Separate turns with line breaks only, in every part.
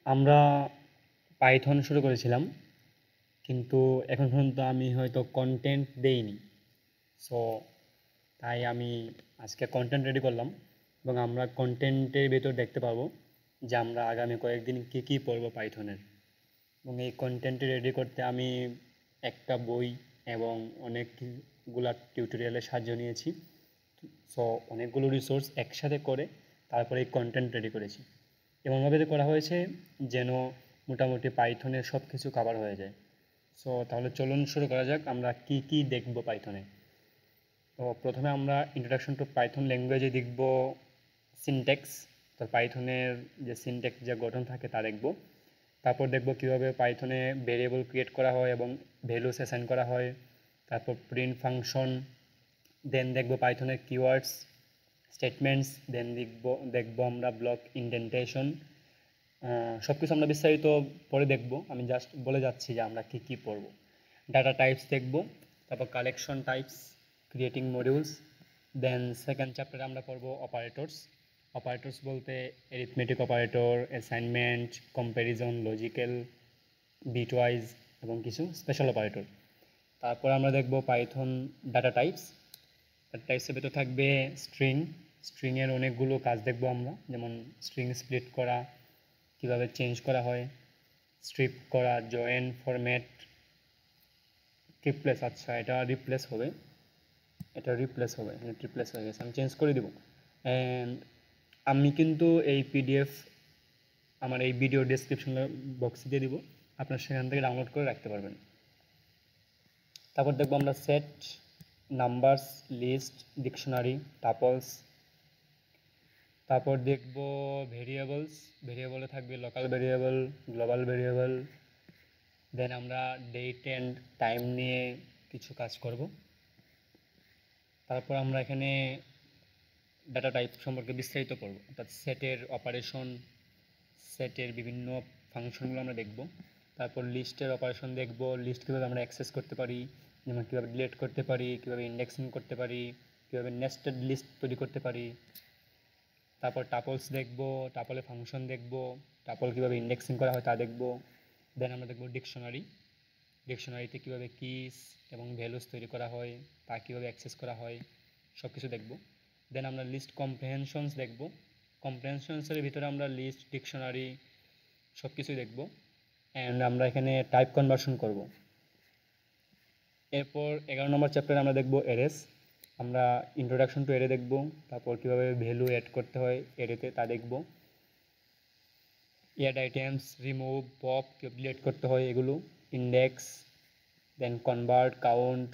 আমরা পাইথন শুরু করেছিলাম, কিন্তু এখন পর্যন্ত আমি হয়তো কন্টেন্ট দেইনি। সো তাই আমি আজকে কন্টেন্ট রেডি করলাম, এবং আমরা কন্টেন্টের ভেতর দেখতে পাবো যে আমরা আগামী কয়েকদিন কী কী পড়বো পাইথনের। এবং এই কন্টেন্টটি রেডি করতে আমি একটা বই এবং অনেকগুলা টিউটোরিয়ালের সাহায্য নিয়েছি। সো অনেকগুলো রিসোর্স একসাথে করে তারপরে এই কন্টেন্ট রেডি করেছি। এমনভাবে করা হয়েছে যেন মোটামুটি পাইথনের সব কিছু কভার হয়ে যায়। সো তাহলে চলুন শুরু করা যাক, আমরা কি কি দেখব পাইথনে। তো প্রথমে আমরা ইন্ট্রোডাকশন টু পাইথন ল্যাঙ্গুয়েজে দেখব সিনট্যাক্স। তো পাইথনের যে সিনট্যাক্স, যে গঠন থাকে তা দেখব। তারপর দেখব কিভাবে পাইথনে ভেরিয়েবল ক্রিয়েট করা হয় এবং ভ্যালুস অ্যাসাইন করা হয়। তারপর প্রিন্ট ফাংশন, দেন দেখব পাইথনের কিওয়ার্ডস, স্টেটমেন্টস, দেন দেখব আমরা ব্লক ইনডেন্টেশন। সব কিছু আমরা বিস্তারিত পরে দেখব, আমি জাস্ট বলে যাচ্ছি যে আমরা কি কি পড়ব। ডাটা টাইপস দেখব, তারপর collection types, creating modules. Then second চ্যাপ্টারে আমরা পড়ব অপারেটরস। অপারেটরস বলতে arithmetic operator, assignment, comparison, logical, bitwise এবং কিছু স্পেশাল অপারেটর। তারপর আমরা দেখব পাইথন ডাটা টাইপস। ডাটা টাইপসের ভেতর থাকবে স্ট্রিং। স্ট্রিংয়ের অনেকগুলো কাজ দেখব আমরা, যেমন স্ট্রিং স্প্লিট করা, কীভাবে চেঞ্জ করা হয়, স্ট্রিপ করা, জয়েন, ফরম্যাট, রিপ্লেস। আচ্ছা, এটা রিপ্লেস হবে, রিপ্লেস হয়ে গেছে, আমি চেঞ্জ করে দেবো। অ্যান্ড আমি কিন্তু এই পিডিএফ আমার এই ভিডিও ডেসক্রিপশন বক্সে দিয়ে দিব, আপনার সেখান থেকে ডাউনলোড করে রাখতে পারবেন। তারপর দেখবো আমরা সেট, নাম্বারস, লিস্ট, ডিকশনারি, টাপলস। তারপর দেখব ভেরিয়েবলস। ভেরিয়েবলে থাকবে লোকাল ভেরিয়েবল, গ্লোবাল ভেরিয়েবল। দেন আমরা ডেট অ্যান্ড টাইম নিয়ে কিছু কাজ করব। তারপর আমরা এখানে ডাটা টাইপ সম্পর্কে বিস্তারিত পড়ব, অর্থাৎ সেটের অপারেশন, সেটের বিভিন্ন ফাংশনগুলো আমরা দেখব। তারপর লিস্টের অপারেশন দেখব, লিস্ট কীভাবে আমরা অ্যাক্সেস করতে পারি, যেমন কীভাবে ডিলিট করতে পারি, কীভাবে ইন্ডেক্সিং করতে পারি, কীভাবে নেস্টেড লিস্ট তৈরি করতে পারি। তারপর টাপলস দেখব, টাপলে ফাংশন দেখব, টাপল কীভাবে ইন্ডেক্সিং করা হয় তা দেখব। দেন আমরা দেখব ডিকশনারি। ডিকশনারিতে কীভাবে কিস এবং ভ্যালুস তৈরি করা হয়, তা কীভাবে অ্যাক্সেস করা হয়, সব কিছু দেখব। দেন আমরা লিস্ট কম্প্রিহেনশনস দেখব। কম্প্রিহেনশনসের ভিতরে আমরা লিস্ট, ডিকশনারি সব কিছুই দেখব। অ্যান্ড আমরা এখানে টাইপ কনভার্সন করব। এরপর 11 নম্বর চ্যাপ্টারে আমরা দেখব অ্যারেস। আমরা ইন্ট্রোডাকশন টু অ্যারে দেখব, তারপর কীভাবে ভ্যালু অ্যাড করতে হয় অ্যারেতে তা দেখব। অ্যাড আইটেমস, রিমুভ, পপ, কীভাবে ডিলিট করতে হয় এগুলো, ইন্ডেক্স, দেন কনভার্ট, কাউন্ট।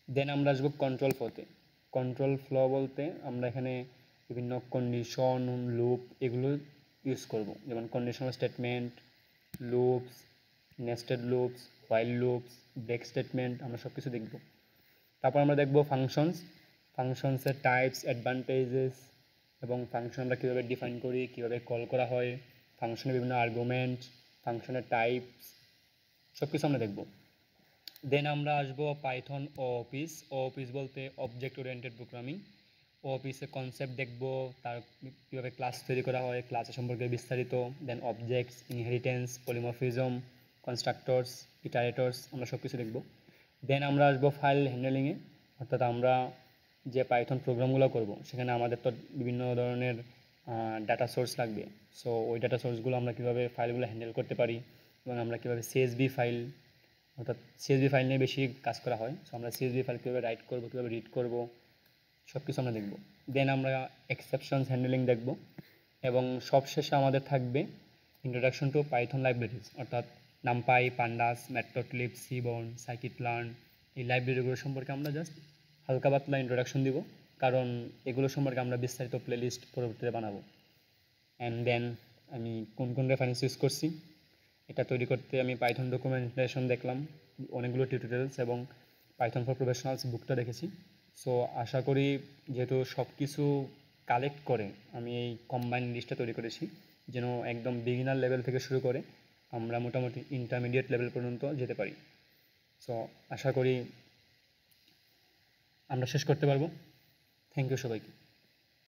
দেন আমরা আসবো কন্ট্রোল ফ্লোতে। কন্ট্রোল ফ্লো বলতে আমরা এখানে বিভিন্ন কন্ডিশন, লুপ এগুলো ইউজ করব, যেমন conditional statement, loops, nested loops, while loops, break statement, আমরা সব কিছু দেখব। তারপর আমরা দেখব ফাংশনস। ফাংশনসের টাইপস, অ্যাডভান্টেজেস এবং ফাংশন আমরা কীভাবে ডিফাইন করি, কীভাবে কল করা হয়, ফাংশনের বিভিন্ন আর্গুমেন্ট, ফাংশনের টাইপস, সব কিছু আমরা দেখব। দেন আমরা আসবো পাইথন ওপিস। ওপিস বলতে অবজেক্ট ওরিয়েন্টেড প্রোগ্রামিং। ওপিসের কনসেপ্ট দেখব, তার কীভাবে ক্লাস তৈরি করা হয়, ক্লাসের সম্পর্কে বিস্তারিত, দেন অবজেক্টস, ইনহেরিটেন্স, পলিমরফিজম, কনস্ট্রাক্টরস, ইটারেটরস, আমরা সব কিছু দেখব। দেন আমরা আসবো ফাইল হ্যান্ডেলিংয়ে, অর্থাৎ আমরা যে পাইথন প্রোগ্রামগুলো করব সেখানে আমাদের তো বিভিন্ন ধরনের ডাটা সোর্স লাগবে। সো ওই ডাটা সোর্সগুলো আমরা কীভাবে ফাইলগুলো হ্যান্ডেল করতে পারি, এবং আমরা কীভাবে সিএসভি ফাইল, অর্থাৎ সিএসভি ফাইল নিয়ে বেশি কাজ করা হয়। সো আমরা সিএসভি ফাইল কীভাবে রাইট করব, কীভাবে রিড করব, সব কিছু আমরা দেখব। দেন আমরা এক্সেপশনস হ্যান্ডেলিং দেখব, এবং সবশেষে আমাদের থাকবে ইন্ট্রোডাকশন টু পাইথন লাইব্রেরিজ, অর্থাৎ NumPy, pandas, matplotlib, seaborn, scikit-learn, এই লাইব্রেরিগুলো সম্পর্কে আমরা জাস্ট হালকা পাতলা ইন্ট্রোডাকশন দিব, কারণ এগুলো সম্পর্কে আমরা বিস্তারিত প্লেলিস্ট পরবর্তীতে বানাবো। অ্যান্ড দেন আমি কোন কোন রেফারেন্স ইউজ করছি এটা তৈরি করতে আমি পাইথন ডকুমেন্টেশন দেখলাম, অনেকগুলো টিউটোরিয়ালস এবং পাইথন ফর প্রফেশনালস বুকটা দেখেছি। সো আশা করি যেহেতু সব কিছু কালেক্ট করে আমি এই কম্বাইন লিস্টটা তৈরি করেছি, যেন একদম বিগিনার লেভেল থেকে শুরু করে আমরা মোটামুটি ইন্টারমিডিয়েট লেভেল পর্যন্ত যেতে পারি। সো আশা করি আমরা শেষ করতে পারবো। থ্যাংক ইউ সবাইকে।